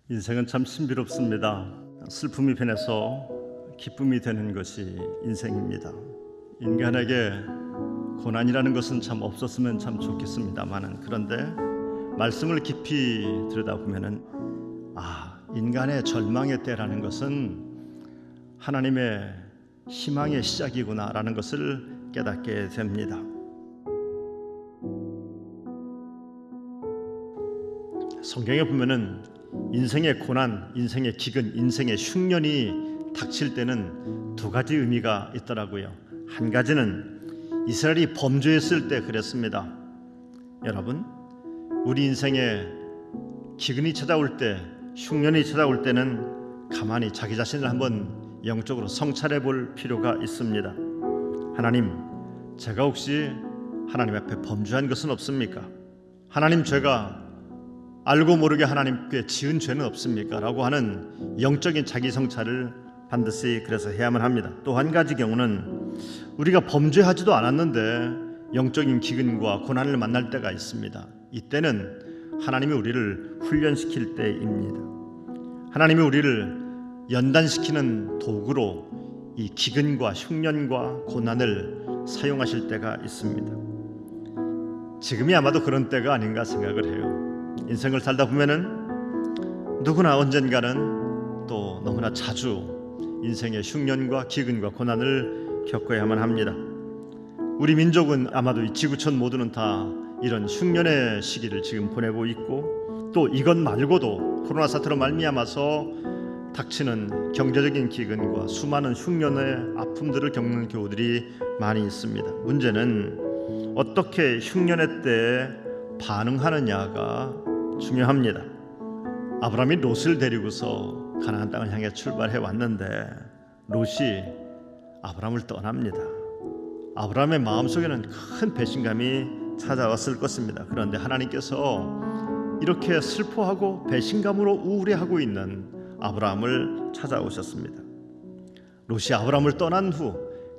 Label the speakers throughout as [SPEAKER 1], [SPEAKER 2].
[SPEAKER 1] 인생은 참 신비롭습니다. 슬픔이 변해서 기쁨이 되는 것이 인생입니다. 인간에게 고난이라는 것은 참 없었으면 참 좋겠습니다만은, 그런데 말씀을 깊이 들여다보면은 인간의 절망의 때라는 것은 하나님의 희망의 시작이구나라는 것을 깨닫게 됩니다. 성경에 보면은 인생의 고난, 인생의 기근, 인생의 흉년이 닥칠 때는 두 가지 의미가 있더라고요. 한 가지는 이스라엘이 범죄했을 때 그랬습니다. 여러분, 우리 인생에 기근이 찾아올 때, 흉년이 찾아올 때는 가만히 자기 자신을 한번 영적으로 성찰해 볼 필요가 있습니다. 하나님, 제가 혹시 하나님 앞에 범죄한 것은 없습니까? 하나님, 제가 알고 모르게 하나님께 지은 죄는 없습니까? 라고 하는 영적인 자기 성찰을 반드시 그래서 해야만 합니다. 또 한 가지 경우는 우리가 범죄하지도 않았는데 영적인 기근과 고난을 만날 때가 있습니다. 이때는 하나님이 우리를 훈련시킬 때입니다. 하나님이 우리를 연단시키는 도구로 이 기근과 흉년과 고난을 사용하실 때가 있습니다. 지금이 아마도 그런 때가 아닌가 생각을 해요. 인생을 살다 보면은 누구나 언젠가는 또 너무나 자주 인생의 흉년과 기근과 고난을 겪어야만 합니다. 우리 민족은 아마도 이 지구촌 모두는 다 이런 흉년의 시기를 지금 보내고 있고, 또 이것 말고도 코로나 사태로 말미암아서 닥치는 경제적인 기근과 수많은 흉년의 아픔들을 겪는 교우들이 많이 있습니다. 문제는 어떻게 흉년의 때에 반응하느냐가 중요합니다. 아브라함이 롯을 데리고서 가나안 땅을 향해 출발해 왔는데 롯이 아브라함을 떠납니다. 아브라함의 마음속에는 큰 배신감이 찾아왔을 것입니다. 그런데 하나님께서 이렇게 슬퍼하고 배신감으로 우울해하고 있는 아브라함을 찾아오셨습니다. 롯이 아브라함을 떠난 후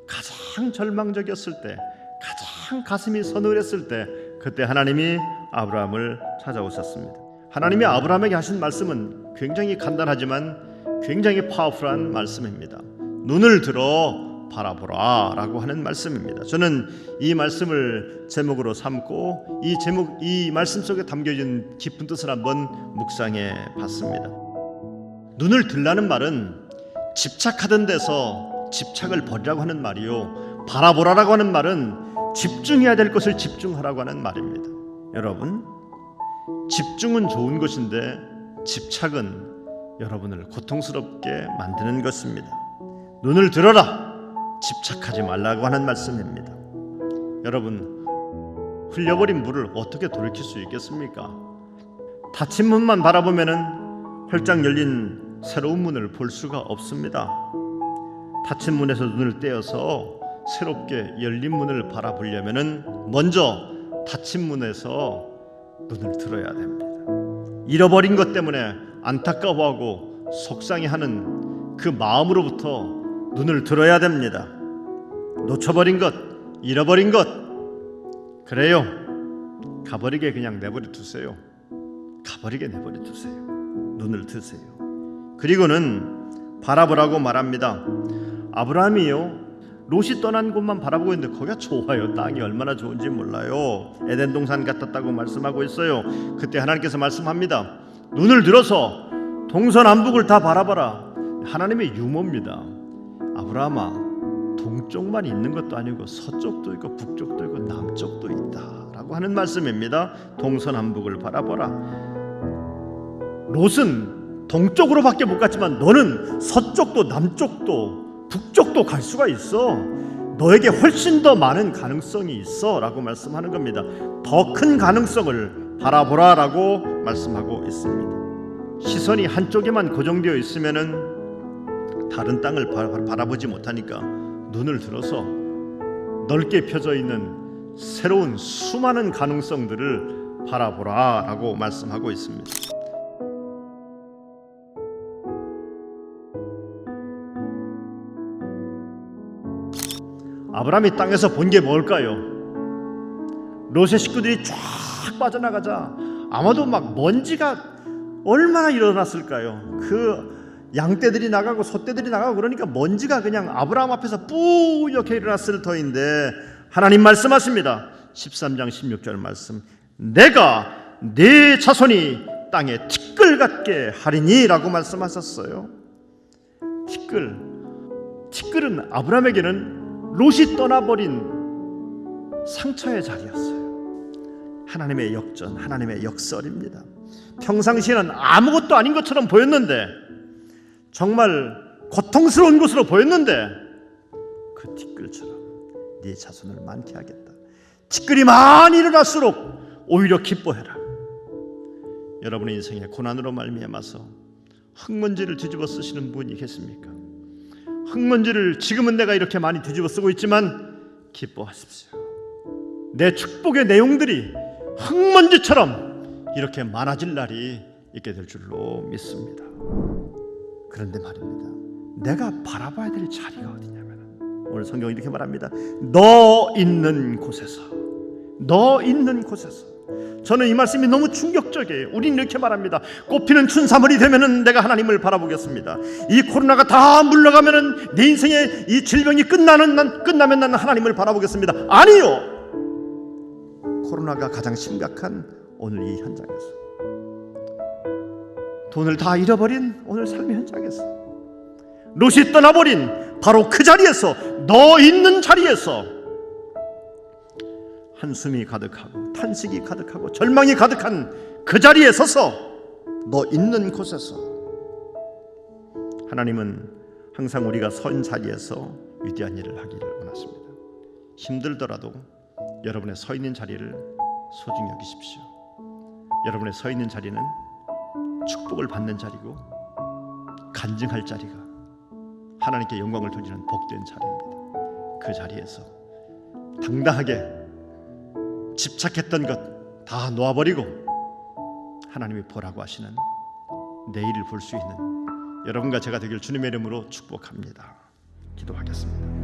[SPEAKER 1] 가장 절망적이었을 때, 가장 가슴이 서늘했을 때, 그때 하나님이 아브라함을 찾아오셨습니다. 하나님이 아브라함에게 하신 말씀은 굉장히 간단하지만 굉장히 파워풀한 말씀입니다. 눈을 들어 바라보라 라고 하는 말씀입니다. 저는 이 말씀을 제목으로 삼고 이 말씀 속에 담겨진 깊은 뜻을 한번 묵상해 봤습니다. 눈을 들라는 말은 집착하던 데서 집착을 버리라고 하는 말이요, 바라보라라고 하는 말은 집중해야 될 것을 집중하라고 하는 말입니다. 여러분, 집중은 좋은 것인데 집착은 여러분을 고통스럽게 만드는 것입니다. 눈을 들어라, 집착하지 말라고 하는 말씀입니다. 여러분, 흘려버린 물을 어떻게 돌이킬 수 있겠습니까? 닫힌 문만 바라보면은 활짝 열린 새로운 문을 볼 수가 없습니다. 닫힌 문에서 눈을 떼어서 새롭게 열린 문을 바라보려면은 먼저 닫힌 문에서 눈을 들어야 됩니다. 잃어버린 것 때문에 안타까워하고 속상해하는 그 마음으로부터 눈을 들어야 됩니다. 놓쳐버린 것, 잃어버린 것, 그래요, 가버리게 그냥 내버려 두세요. 가버리게 내버려 두세요. 눈을 드세요. 그리고는 바라보라고 말합니다. 아브라함이요, 롯이 떠난 곳만 바라보고 있는데 거기가 좋아요. 땅이 얼마나 좋은지 몰라요. 에덴 동산 같았다고 말씀하고 있어요. 그때 하나님께서 말씀합니다. 눈을 들어서 동서남북을 다 바라봐라. 하나님의 유머입니다. 아브라함아, 동쪽만 있는 것도 아니고 서쪽도 있고 북쪽도 있고 남쪽도 있다라고 하는 말씀입니다. 동서남북을 바라봐라. 롯은 동쪽으로밖에 못 갔지만 너는 서쪽도 남쪽도 북쪽도 갈 수가 있어. 너에게 훨씬 더 많은 가능성이 있어 라고 말씀하는 겁니다. 더 큰 가능성을 바라보라 라고 말씀하고 있습니다. 시선이 한쪽에만 고정되어 있으면은 다른 땅을 바라보지 못하니까 눈을 들어서 넓게 펴져 있는 새로운 수많은 가능성들을 바라보라 라고 말씀하고 있습니다. 아브라함이 땅에서 본 게 뭘까요? 롯의 식구들이 쫙 빠져나가자 아마도 막 먼지가 얼마나 일어났을까요? 그 양떼들이 나가고 소떼들이 나가고 그러니까 먼지가 그냥 아브라함 앞에서 뿌옇게 일어났을 터인데 하나님 말씀하십니다. 13장 16절 말씀, 내가 네 자손이 땅에 티끌 같게 하리니 라고 말씀하셨어요. 티끌은 아브라함에게는 롯이 떠나버린 상처의 자리였어요. 하나님의 역전, 하나님의 역설입니다. 평상시에는 아무것도 아닌 것처럼 보였는데, 정말 고통스러운 것으로 보였는데, 그 티끌처럼 네 자손을 많게 하겠다. 티끌이 많이 일어날수록 오히려 기뻐해라. 여러분의 인생에 고난으로 말미암아서 흙먼지를 뒤집어 쓰시는 분이 계십니까? 흙먼지를 지금은 내가 이렇게 많이 뒤집어 쓰고 있지만 기뻐하십시오. 내 축복의 내용들이 흙먼지처럼 이렇게 많아질 날이 있게 될 줄로 믿습니다. 그런데 말입니다, 내가 바라봐야 될 자리가 어디냐면, 오늘 성경이 이렇게 말합니다. 너 있는 곳에서, 너 있는 곳에서. 저는 이 말씀이 너무 충격적이에요. 우리는 이렇게 말합니다. 꽃피는 춘삼월이 되면은 내가 하나님을 바라보겠습니다. 이 코로나가 다 물러가면은 내 인생의 이 질병이 끝나면 나는 하나님을 바라보겠습니다. 아니요. 코로나가 가장 심각한 오늘 이 현장에서, 돈을 다 잃어버린 오늘 삶의 현장에서, 롯이 떠나버린 바로 그 자리에서, 너 있는 자리에서 한숨이 가득하고 탄식이 가득하고 절망이 가득한 그 자리에 서서, 너 있는 곳에서 하나님은 항상 우리가 선 자리에서 위대한 일을 하기를 원하십니다. 힘들더라도 여러분의 서 있는 자리를 소중히 여기십시오. 여러분의 서 있는 자리는 축복을 받는 자리고 간증할 자리가, 하나님께 영광을 돌리는 복된 자리입니다. 그 자리에서 당당하게 집착했던 것 다 놓아버리고 하나님이 보라고 하시는 내일을 볼 수 있는 여러분과 제가 되길 주님의 이름으로 축복합니다. 기도하겠습니다.